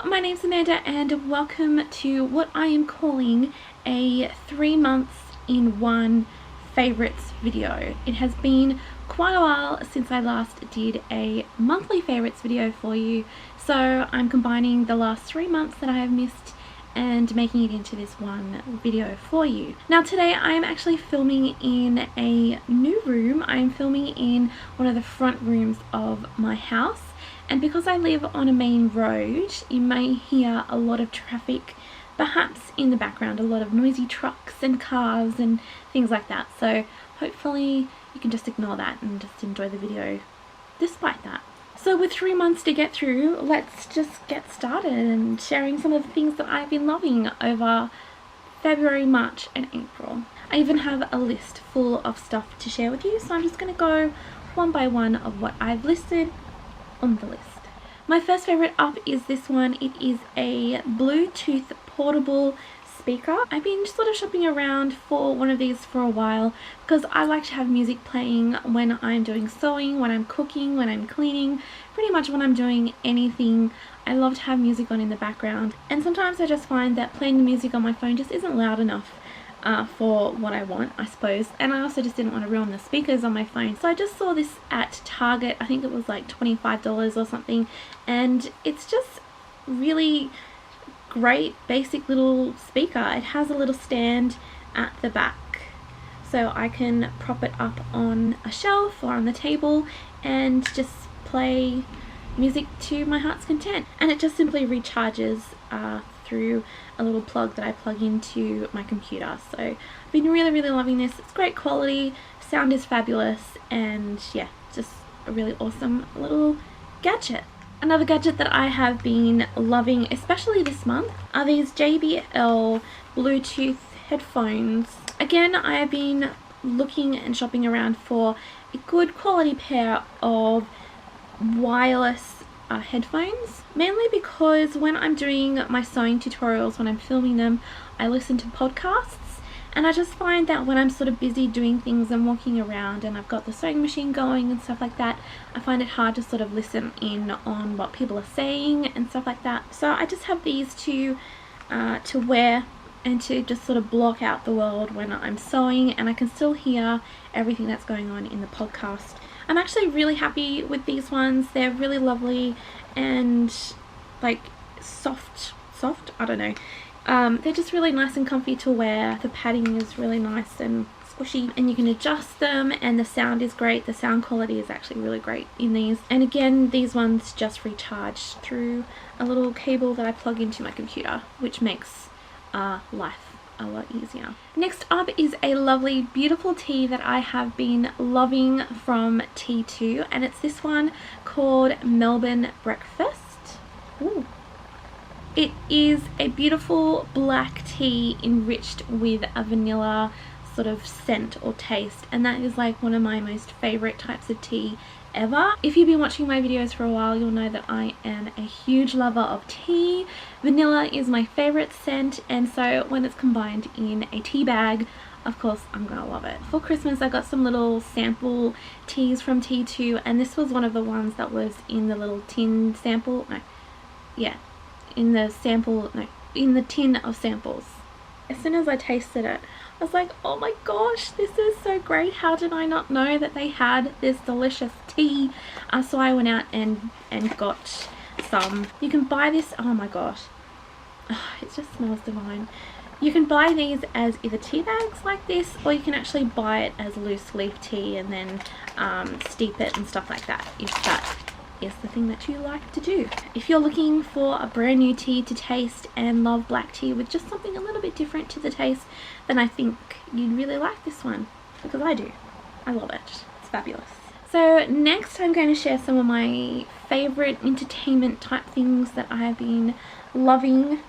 my name's Amanda and welcome to what I am calling a 3 months in one favourites video. It has been quite a while since I last did a monthly favourites video for you, so I'm combining the last 3 months that I have missed and making it into this one video for you. Now today I am actually filming in a new room. I am filming in one of the front rooms of my house, and because I live on a main road you may hear a lot of traffic perhaps in the background, a lot of noisy trucks and cars and things like that, so hopefully you can just ignore that and just enjoy the video despite that. So with 3 months to get through, let's just get started and sharing some of the things that I've been loving over February, March and April. I even have a list full of stuff to share with you, so I'm just going to go one by one of what I've listed on the list. My first favourite up is this one. It is a Bluetooth portable speaker. I've been sort of shopping around for one of these for a while because I like to have music playing when I'm doing sewing, when I'm cooking, when I'm cleaning, pretty much when I'm doing anything. I love to have music on in the background, and sometimes I just find that playing the music on my phone just isn't loud enough for what I want, I suppose, and I also just didn't want to ruin the speakers on my phone, so I just saw this at Target. I think it was like $25 or something, and it's just really great basic little speaker. It has a little stand at the back so I can prop it up on a shelf or on the table and just play music to my heart's content, and it just simply recharges through a little plug that I plug into my computer. So I've been really loving this. It's great quality, sound is fabulous, and yeah, just a really awesome little gadget. Another gadget that I have been loving, especially this month, are these JBL Bluetooth headphones. Again, I have been looking and shopping around for a good quality pair of wireless headphones, mainly because when I'm doing my sewing tutorials, when I'm filming them, I listen to podcasts. And I just find that when I'm sort of busy doing things and walking around and I've got the sewing machine going and stuff like that, I find it hard to sort of listen in on what people are saying and stuff like that. So I just have these to wear and to just sort of block out the world when I'm sewing, and I can still hear everything that's going on in the podcast. I'm actually really happy with these ones. They're really lovely and like soft, I don't know. They're just really nice and comfy to wear. The padding is really nice and squishy, and you can adjust them, and the sound is great. The sound quality is actually really great in these. And again, these ones just recharge through a little cable that I plug into my computer, which makes life a lot easier. Next up is a lovely beautiful tea that I have been loving from T2, and it's this one called Melbourne Breakfast. Ooh. It is a beautiful black tea enriched with a vanilla sort of scent or taste, and that is like one of my most favorite types of tea ever. If you've been watching my videos for a while, you'll know that I am a huge lover of tea. Vanilla is my favorite scent, and so when it's combined in a tea bag, of course I'm gonna love it. For Christmas I got some little sample teas from T2, and this was one of the ones that was in the little tin sample, in the tin of samples. As soon as I tasted it, I was like, oh my gosh, this is so great. How did I not know that they had this delicious tea? So I went out and got some. You can buy this, oh my gosh, it just smells divine. You can buy these as either tea bags like this, or you can actually buy it as loose leaf tea and then steep it and stuff like that, if that is the thing that you like to do. If you're looking for a brand new tea to taste and love black tea with just something a little bit different to the taste, then I think you'd really like this one, because I do. I love it. It's fabulous. So next I'm going to share some of my favorite entertainment type things that I have been loving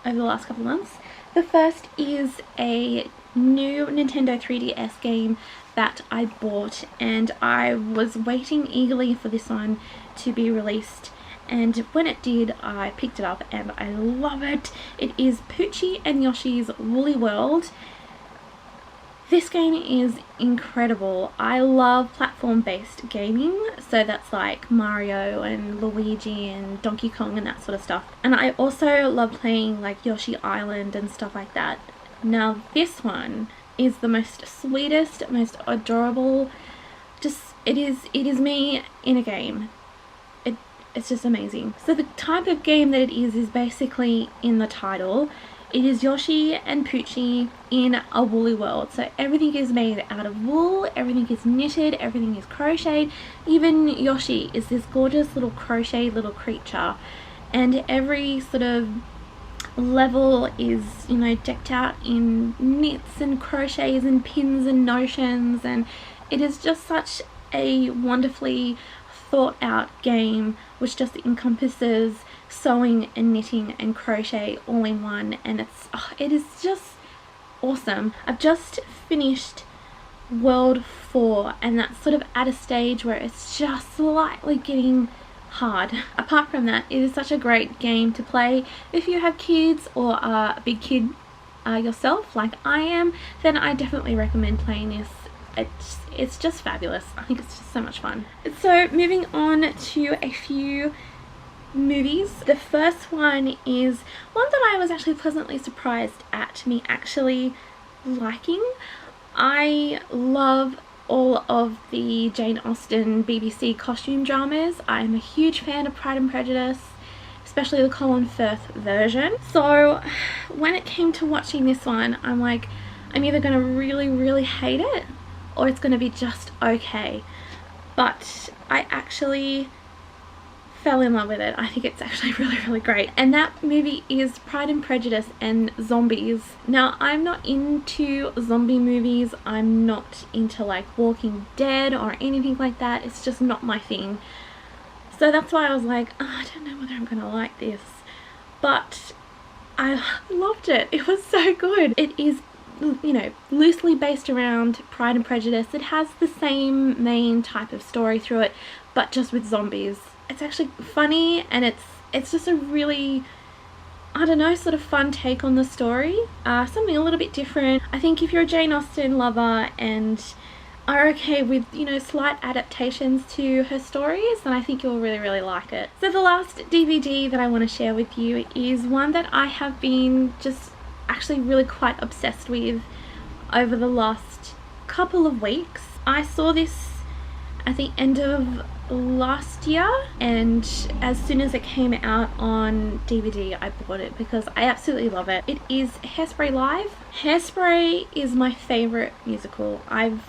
over the last couple of months. The first is a new Nintendo 3DS game that I bought, and I was waiting eagerly for this one to be released, and when it did I picked it up and I love it. It is Poochy and Yoshi's Woolly World. This game is incredible. I love platform-based gaming, so that's like Mario and Luigi and Donkey Kong and that sort of stuff. And I also love playing like Yoshi Island and stuff like that. Now this one is the most sweetest, most adorable, just it is me in a game. It's just amazing. So the type of game that it is basically in the title. It is Yoshi and Poochy in a woolly world. So everything is made out of wool, everything is knitted, everything is crocheted. Even Yoshi is this gorgeous little crocheted little creature. And every sort of level is, you know, decked out in knits and crochets and pins and notions. And it is just such a wonderfully thought out game which just encompasses sewing and knitting and crochet all in one, and it is just awesome. I've just finished World 4 and that's sort of at a stage where it's just slightly getting hard. Apart from that, it is such a great game to play if you have kids or are a big kid yourself like I am. Then I definitely recommend playing this. It's just fabulous. I think it's just so much fun. So moving on to a few movies. The first one is one that I was actually pleasantly surprised at me actually liking. I love all of the Jane Austen BBC costume dramas. I'm a huge fan of Pride and Prejudice, especially the Colin Firth version. So when it came to watching this one, I'm like, I'm either going to really hate it or it's going to be just okay. But I actually fell in love with it. I think it's actually really great. And that movie is Pride and Prejudice and Zombies. Now, I'm not into zombie movies. I'm not into like Walking Dead or anything like that. It's just not my thing. So that's why I was like, oh, I don't know whether I'm gonna like this. But I loved it. It was so good. It is, you know, loosely based around Pride and Prejudice. It has the same main type of story through it, but just with zombies. It's actually funny, and it's just a really, I don't know, sort of fun take on the story. Something a little bit different. I think if you're a Jane Austen lover and are okay with, you know, slight adaptations to her stories, then I think you'll really like it. So the last DVD that I want to share with you is one that I have been just actually really quite obsessed with over the last couple of weeks. I saw this at the end of last year, and as soon as it came out on DVD I bought it because I absolutely love it. It is Hairspray Live. Hairspray is my favourite musical. I've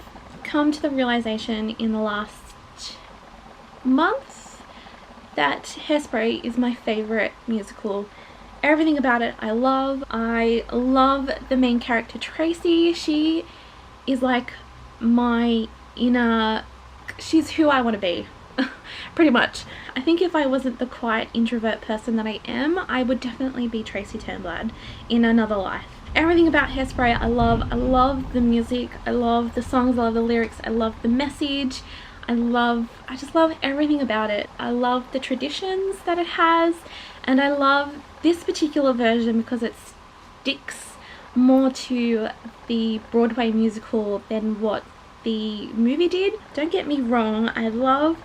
come to the realization in the last month that Hairspray is my favourite musical. Everything about it I love. I love the main character Tracy. She is like my inner, she's who I want to be. Pretty much. I think if I wasn't the quiet introvert person that I am, I would definitely be Tracy Turnblad in another life. Everything about Hairspray I love. I love the music, I love the songs, I love the lyrics, I love the message, I just love everything about it. I love the traditions that it has, and I love this particular version because it sticks more to the Broadway musical than what the movie did. Don't get me wrong, I love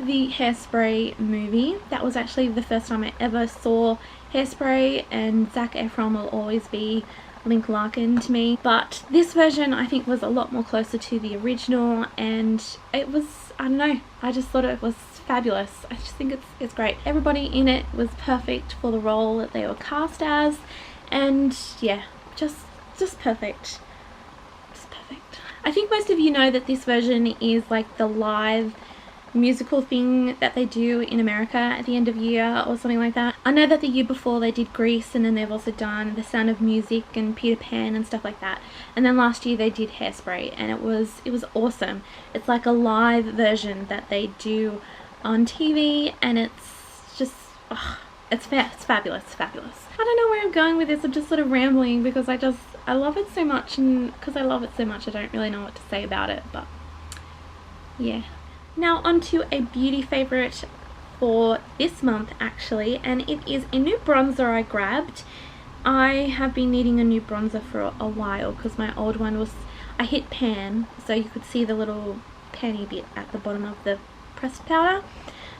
the Hairspray movie. That was actually the first time I ever saw Hairspray, and Zac Efron will always be Link Larkin to me. But this version I think was a lot more closer to the original, and it was, I don't know, I just thought it was fabulous. I just think it's great. Everybody in it was perfect for the role that they were cast as, and yeah, just perfect. Just perfect. I think most of you know that this version is like the live musical thing that they do in America at the end of year or something like that. I know that the year before they did Grease, and then they've also done The Sound of Music and Peter Pan and stuff like that. And then last year they did Hairspray, and it was awesome. It's like a live version that they do on TV, and it's just, it's fabulous, fabulous. I don't know where I'm going with this. I'm just sort of rambling because I love it so much, and because I love it so much I don't really know what to say about it, but yeah. Now onto a beauty favourite for this month actually, and it is a new bronzer I grabbed. I have been needing a new bronzer for a while because my old one was I hit pan, so you could see the little panny bit at the bottom of the pressed powder.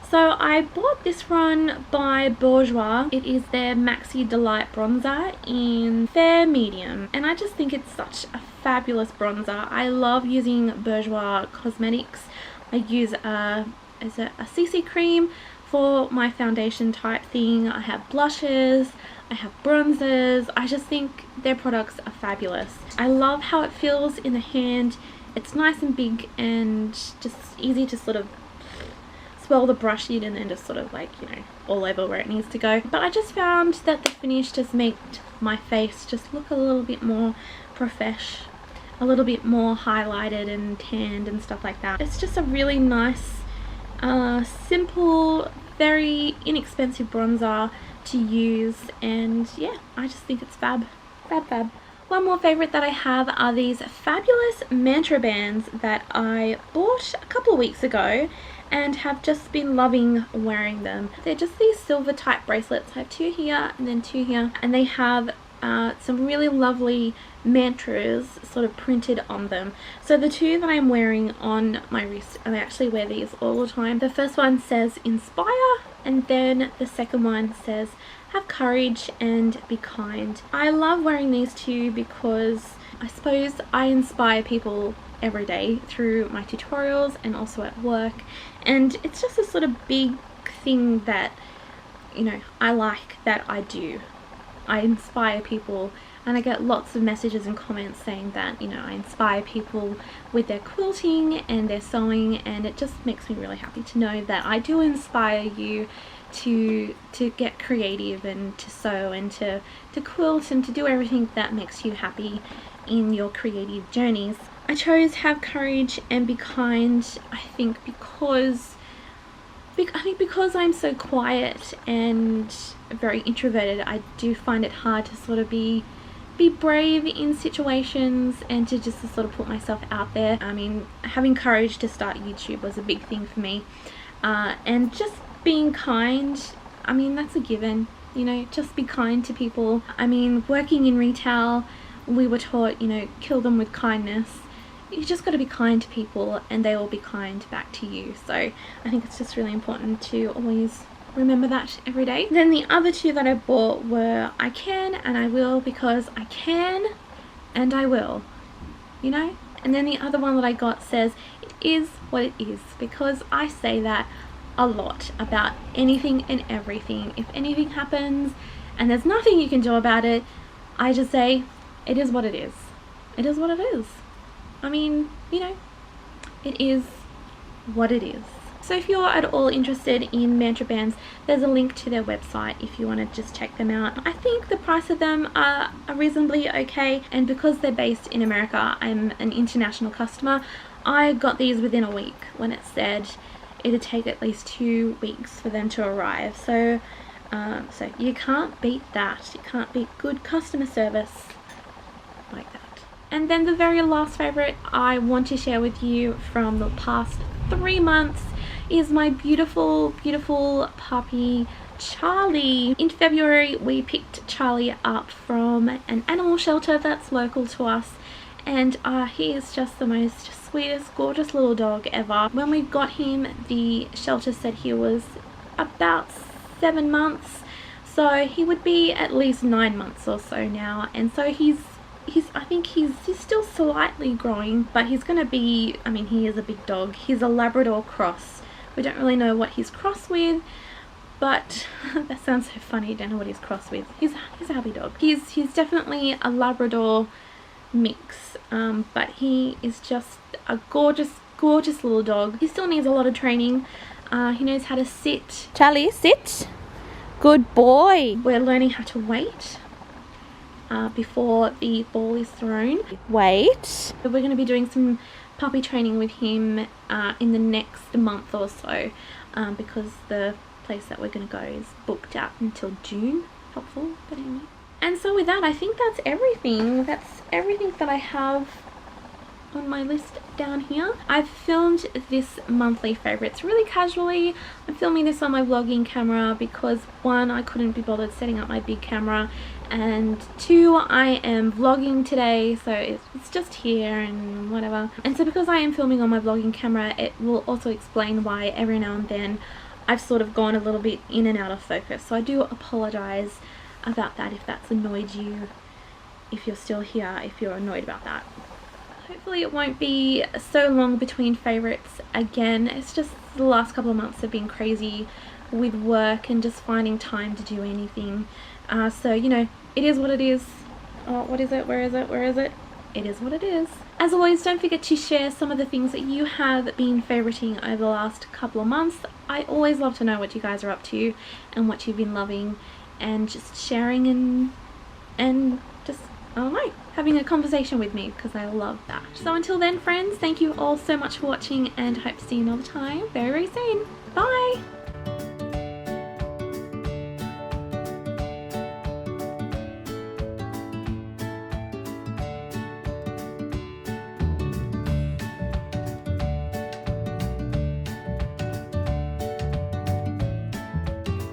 So I bought this one by Bourjois. It is their Maxi Delight bronzer in fair medium, and I just think it's such a fabulous bronzer. I love using Bourjois cosmetics. I use a CC cream for my foundation type thing. I have blushes, I have bronzers. I just think their products are fabulous. I love how it feels in the hand. It's nice and big and just easy to sort of swirl the brush in and then just sort of like, you know, all over where it needs to go. But I just found that the finish just made my face just look a little bit more profesh, a little bit more highlighted and tanned and stuff like that. It's just a really nice, simple, very inexpensive bronzer to use, and yeah, I just think it's fab. One more favourite that I have are these fabulous mantra bands that I bought a couple of weeks ago and have just been loving wearing them. They're just these silver type bracelets. I have 2 here and then 2 here, and they have some really lovely mantras sort of printed on them. So the 2 that I'm wearing on my wrist, and I actually wear these all the time. The first one says inspire, and then the second one says have courage and be kind. I love wearing these 2 because I suppose I inspire people every day through my tutorials and also at work, and it's just a sort of big thing that, you know, I like that I do. I inspire people, and I get lots of messages and comments saying that, you know, I inspire people with their quilting and their sewing, and it just makes me really happy to know that I do inspire you to get creative and to sew and to quilt and to do everything that makes you happy in your creative journeys. I chose have courage and be kind, I think because I'm so quiet and very introverted. I do find it hard to sort of be brave in situations and to just sort of put myself out there. I mean, having courage to start YouTube was a big thing for me, and just being kind, I mean, that's a given, you know, just be kind to people. I mean, working in retail, we were taught, you know, kill them with kindness. You just got to be kind to people and they will be kind back to you. So I think it's just really important to always remember that every day. Then the other 2 that I bought were I can and I will, because I can and I will, you know. And then the other one that I got says it is what it is, because I say that a lot about anything and everything. If anything happens and there's nothing you can do about it, I just say it is what it is. It is what it is. I mean, you know, it is what it is. So if you're at all interested in mantra bands, there's a link to their website if you want to just check them out. I think the price of them are reasonably okay, and because they're based in America, I'm an international customer. I got these within a week when it said it'd take at least 2 weeks for them to arrive. So so you can't beat that. You can't beat good customer service like that. And then the very last favourite I want to share with you from the past 3 months is my beautiful, beautiful puppy, Charlie. In February, we picked Charlie up from an animal shelter that's local to us, and he is just the most sweetest, gorgeous little dog ever. When we got him, the shelter said he was about 7 months, so he would be at least 9 months or so now, and so I think he's still slightly growing, but he's going to be, I mean, he is a big dog. He's a Labrador cross. We don't really know what he's crossed with, but that sounds so funny. Don't know what he's crossed with. He's a happy dog. He's definitely a Labrador mix, but he is just a gorgeous, gorgeous little dog. He still needs a lot of training. He knows how to sit. Charlie, sit. Good boy. We're learning how to wait before the ball is thrown. Wait. So we're going to be doing some puppy training with him in the next month or so, because the place that we're going to go is booked out until June. Helpful, but anyway. And so with that, I think that's everything. That's everything that I have on my list down here. I've filmed this monthly favorites really casually. I'm filming this on my vlogging camera because 1, I couldn't be bothered setting up my big camera, and 2, I am vlogging today, so it's just here and whatever. And so because I am filming on my vlogging camera, it will also explain why every now and then I've sort of gone a little bit in and out of focus. So I do apologize about that if that's annoyed you, if you're still here, if you're annoyed about that. Hopefully it won't be so long between favorites again. It's just the last couple of months have been crazy with work and just finding time to do anything. So, you know, it is what it is. Oh, what is it? Where is it? Where is it? It is what it is. As always, don't forget to share some of the things that you have been favoriting over the last couple of months. I always love to know what you guys are up to and what you've been loving, and just sharing and just, I don't know, having a conversation with me, because I love that. So until then, friends, thank you all so much for watching, and hope to see you another time very, very soon. Bye!